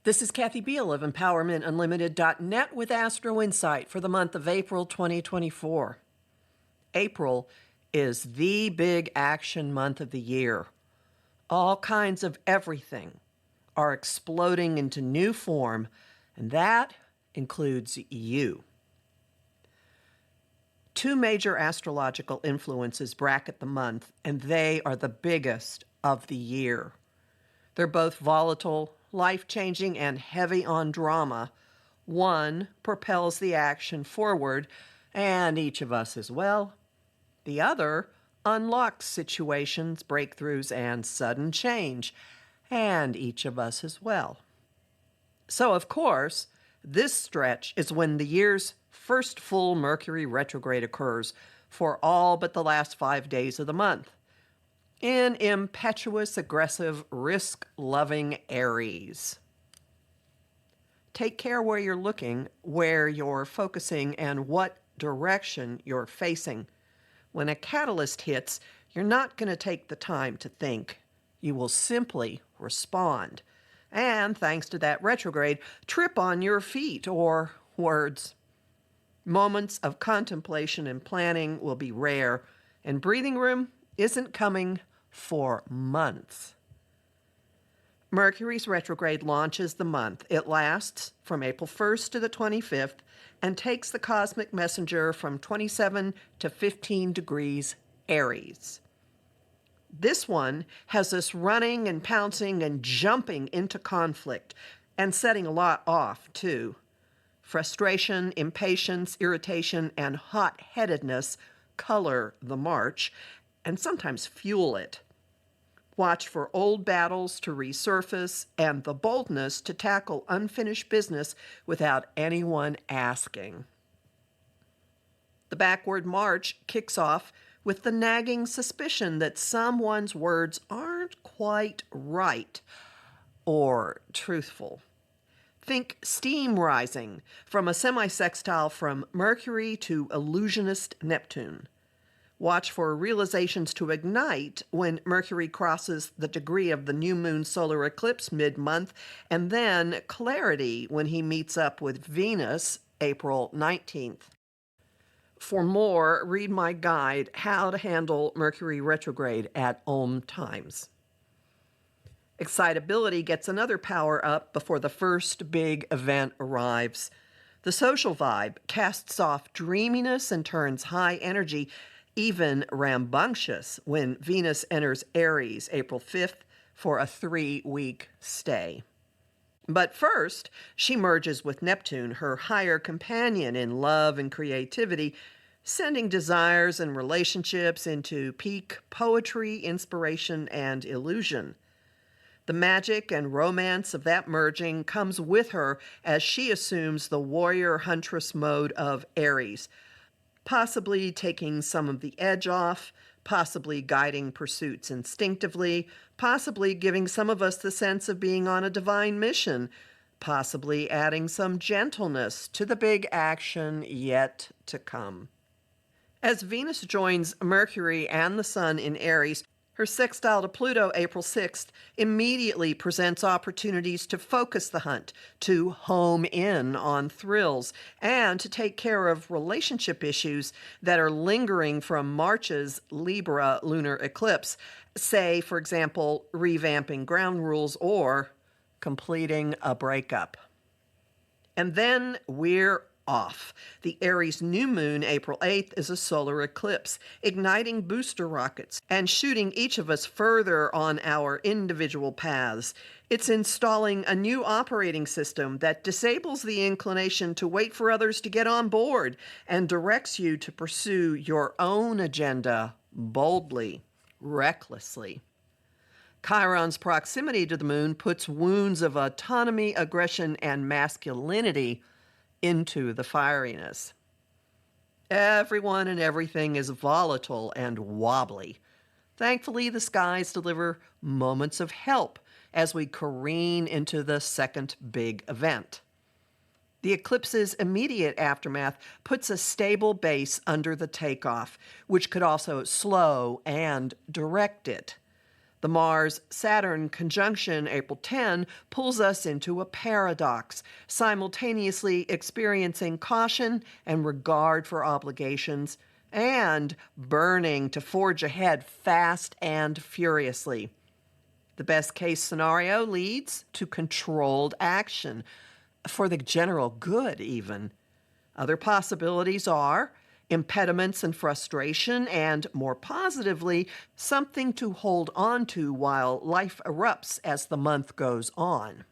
This is Kathy Beal of EmpowermentUnlimited.net with Astro Insight for the month of April 2024. April is the big action month of the year. All kinds of everything are exploding into new form, and that includes you. Two major astrological influences bracket the month, and they are the biggest of the year. They're both volatile, life-changing, and heavy on drama. One propels the action forward, and each of us as well. The other unlocks situations, breakthroughs, and sudden change, and each of us as well. So, of course, this stretch is when the year's first full Mercury retrograde occurs for all but the last 5 days of the month. In impetuous, aggressive, risk-loving Aries. Take care where you're looking, where you're focusing, and what direction you're facing. When a catalyst hits, you're not going to take the time to think. You will simply respond. And thanks to that retrograde, trip on your feet or words. Moments of contemplation and planning will be rare, and breathing room isn't coming for months. Mercury's retrograde launches the month. It lasts from April 1st to the 25th and takes the cosmic messenger from 27 to 15 degrees Aries. This one has us running and pouncing and jumping into conflict and setting a lot off, too. Frustration, impatience, irritation, and hot-headedness color the march and sometimes fuel it. Watch for old battles to resurface and the boldness to tackle unfinished business without anyone asking. The backward march kicks off with the nagging suspicion that someone's words aren't quite right or truthful. Think steam rising from a semi-sextile from Mercury to illusionist Neptune. Watch for realizations to ignite when Mercury crosses the degree of the new moon solar eclipse mid-month, and then clarity when he meets up with Venus April 19th. For more, read my guide, How to Handle Mercury Retrograde at Om Times. Excitability gets another power up before the first big event arrives. The social vibe casts off dreaminess and turns high energy, even rambunctious, when Venus enters Aries April 5th for a 3-week stay. But first, she merges with Neptune, her higher companion in love and creativity, sending desires and relationships into peak poetry, inspiration, and illusion. The magic and romance of that merging comes with her as she assumes the warrior-huntress mode of Aries, possibly taking some of the edge off, possibly guiding pursuits instinctively, possibly giving some of us the sense of being on a divine mission, possibly adding some gentleness to the big action yet to come. As Venus joins Mercury and the Sun in Aries, her sextile to Pluto April 6th immediately presents opportunities to focus the hunt, to home in on thrills, and to take care of relationship issues that are lingering from March's Libra lunar eclipse, say, for example, revamping ground rules or completing a breakup. And then we're off. The Aries new moon, April 8th, is a solar eclipse, igniting booster rockets and shooting each of us further on our individual paths. It's installing a new operating system that disables the inclination to wait for others to get on board and directs you to pursue your own agenda boldly, recklessly. Chiron's proximity to the moon puts wounds of autonomy, aggression, and masculinity into the fieriness. Everyone and everything is volatile and wobbly. Thankfully, the skies deliver moments of help as we careen into the second big event. The eclipse's immediate aftermath puts a stable base under the takeoff, which could also slow and direct it. The Mars-Saturn conjunction April 10 pulls us into a paradox, simultaneously experiencing caution and regard for obligations, and burning to forge ahead fast and furiously. The best case scenario leads to controlled action, for the general good even. Other possibilities are impediments and frustration, and more positively, something to hold on to while life erupts as the month goes on.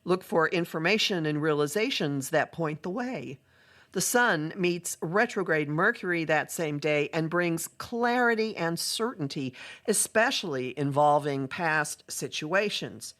Look for information and realizations that point the way. The Sun meets retrograde Mercury that same day and brings clarity and certainty, especially involving past situations.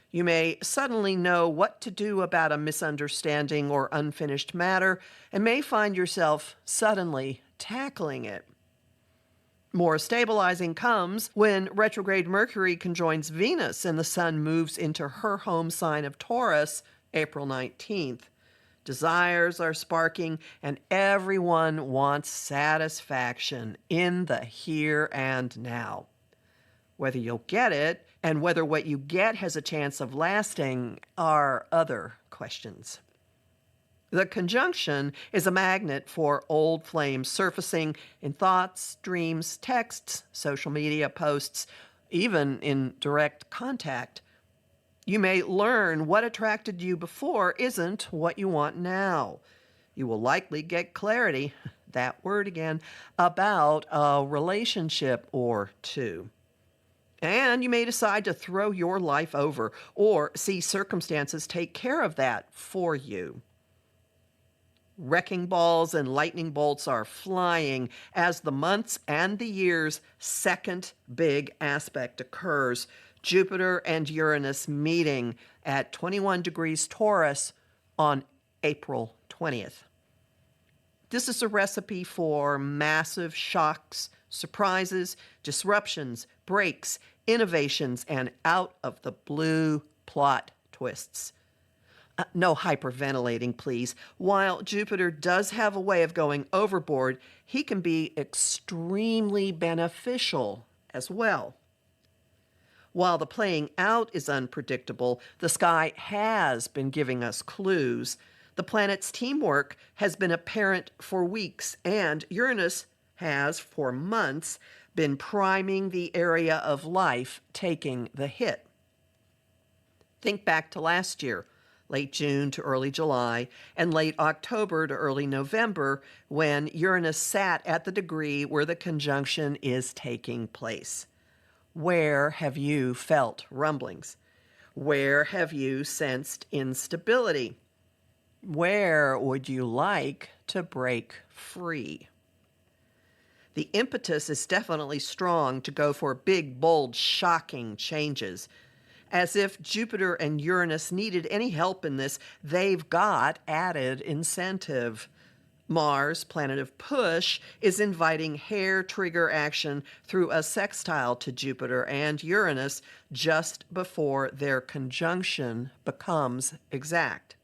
You may suddenly know what to do about a misunderstanding or unfinished matter and may find yourself suddenly tackling it. More stabilizing comes when retrograde Mercury conjoins Venus and the Sun moves into her home sign of Taurus April 19th. Desires are sparking, and everyone wants satisfaction in the here and now. Whether you'll get it and whether what you get has a chance of lasting are other questions. The conjunction is a magnet for old flames surfacing in thoughts, dreams, texts, social media posts, even in direct contact. You may learn what attracted you before isn't what you want now. You will likely get clarity, that word again, about a relationship or two. And you may decide to throw your life over or see circumstances take care of that for you. Wrecking balls and lightning bolts are flying as the month's and the year's second big aspect occurs. Jupiter and Uranus meeting at 21 degrees Taurus on April 20th. This is a recipe for massive shocks, surprises, disruptions, breaks, innovations, and out-of-the-blue plot twists. No hyperventilating, please. While Jupiter does have a way of going overboard, he can be extremely beneficial as well. While the playing out is unpredictable, the sky has been giving us clues. The planet's teamwork has been apparent for weeks, and Uranus has, for months, been priming the area of life taking the hit. Think back to last year, late June to early July, and late October to early November, when Uranus sat at the degree where the conjunction is taking place. Where have you felt rumblings? Where have you sensed instability? Where would you like to break free? The impetus is definitely strong to go for big, bold, shocking changes. As if Jupiter and Uranus needed any help in this, they've got added incentive. Mars, planet of push, is inviting hair-trigger action through a sextile to Jupiter and Uranus just before their conjunction becomes exact.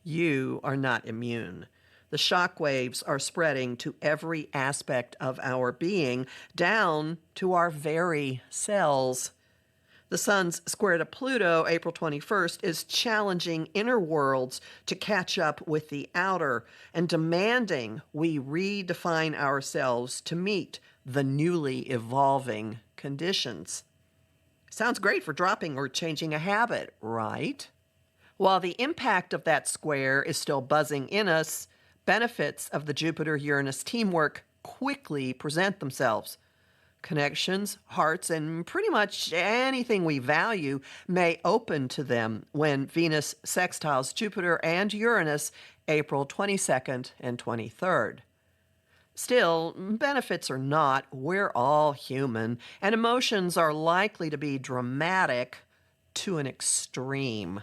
You are not immune. The shock waves are spreading to every aspect of our being, down to our very cells. The Sun's square to Pluto, April 21st, is challenging inner worlds to catch up with the outer and demanding we redefine ourselves to meet the newly evolving conditions. Sounds great for dropping or changing a habit, right? While the impact of that square is still buzzing in us, benefits of the Jupiter-Uranus teamwork quickly present themselves. Connections, hearts, and pretty much anything we value may open to them when Venus sextiles Jupiter and Uranus April 22nd and 23rd. Still, benefits or not, we're all human, and emotions are likely to be dramatic to an extreme.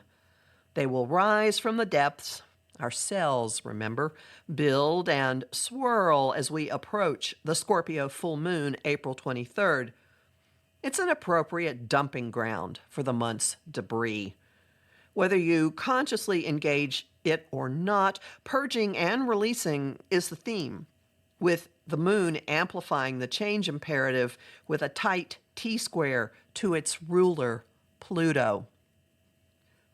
They will rise from the depths. Our cells, remember, build and swirl as we approach the Scorpio full moon, April 23rd. It's an appropriate dumping ground for the month's debris. Whether you consciously engage it or not, purging and releasing is the theme. With the moon amplifying the change imperative with a tight T-square to its ruler, Pluto.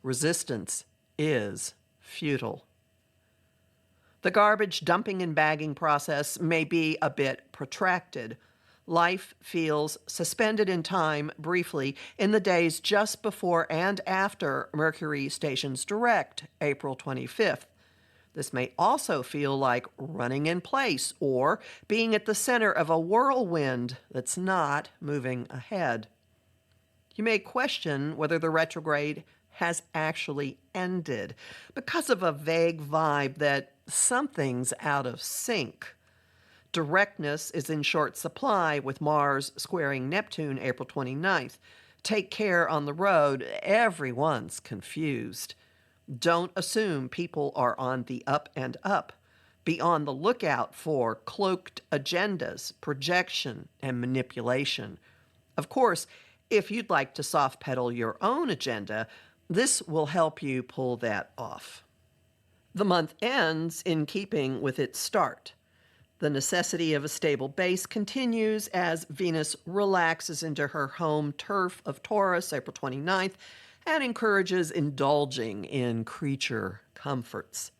Resistance is futile. The garbage dumping and bagging process may be a bit protracted. Life feels suspended in time briefly in the days just before and after Mercury stations direct, April 25th. This may also feel like running in place or being at the center of a whirlwind that's not moving ahead. You may question whether the retrograde has actually ended because of a vague vibe that something's out of sync. Directness is in short supply with Mars squaring Neptune April 29th. Take care on the road, everyone's confused. Don't assume people are on the up and up. Be on the lookout for cloaked agendas, projection, and manipulation. Of course, if you'd like to soft pedal your own agenda, this will help you pull that off. The month ends in keeping with its start. The necessity of a stable base continues as Venus relaxes into her home turf of Taurus, April 29th, and encourages indulging in creature comforts.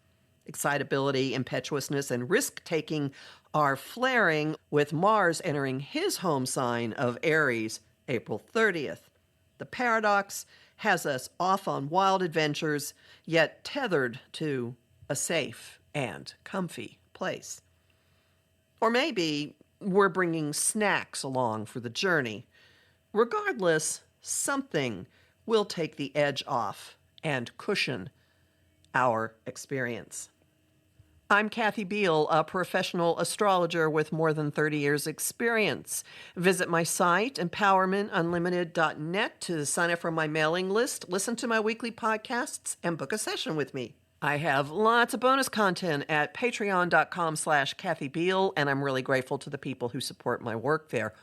Excitability, impetuousness, and risk-taking are flaring with Mars entering his home sign of Aries, April 30th. The paradox has us off on wild adventures, yet tethered to a safe and comfy place. Or maybe we're bringing snacks along for the journey. Regardless, something will take the edge off and cushion our experience. I'm Kathy Beal, a professional astrologer with more than 30 years' experience. Visit my site, empowermentunlimited.net, to sign up for my mailing list, listen to my weekly podcasts, and book a session with me. I have lots of bonus content at patreon.com/Kathy Beal, and I'm really grateful to the people who support my work there.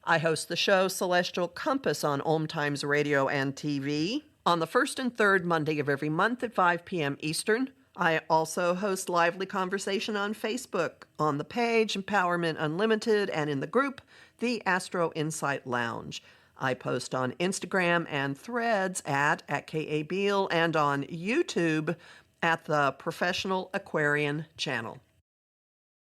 I host the show Celestial Compass on Om Times Radio and TV on the first and third Monday of every month at 5 p.m. Eastern. I also host lively conversation on Facebook, on the page Empowerment Unlimited, and in the group, the Astro Insight Lounge. I post on Instagram and Threads at @KABeal and on YouTube at the Professional Aquarian channel.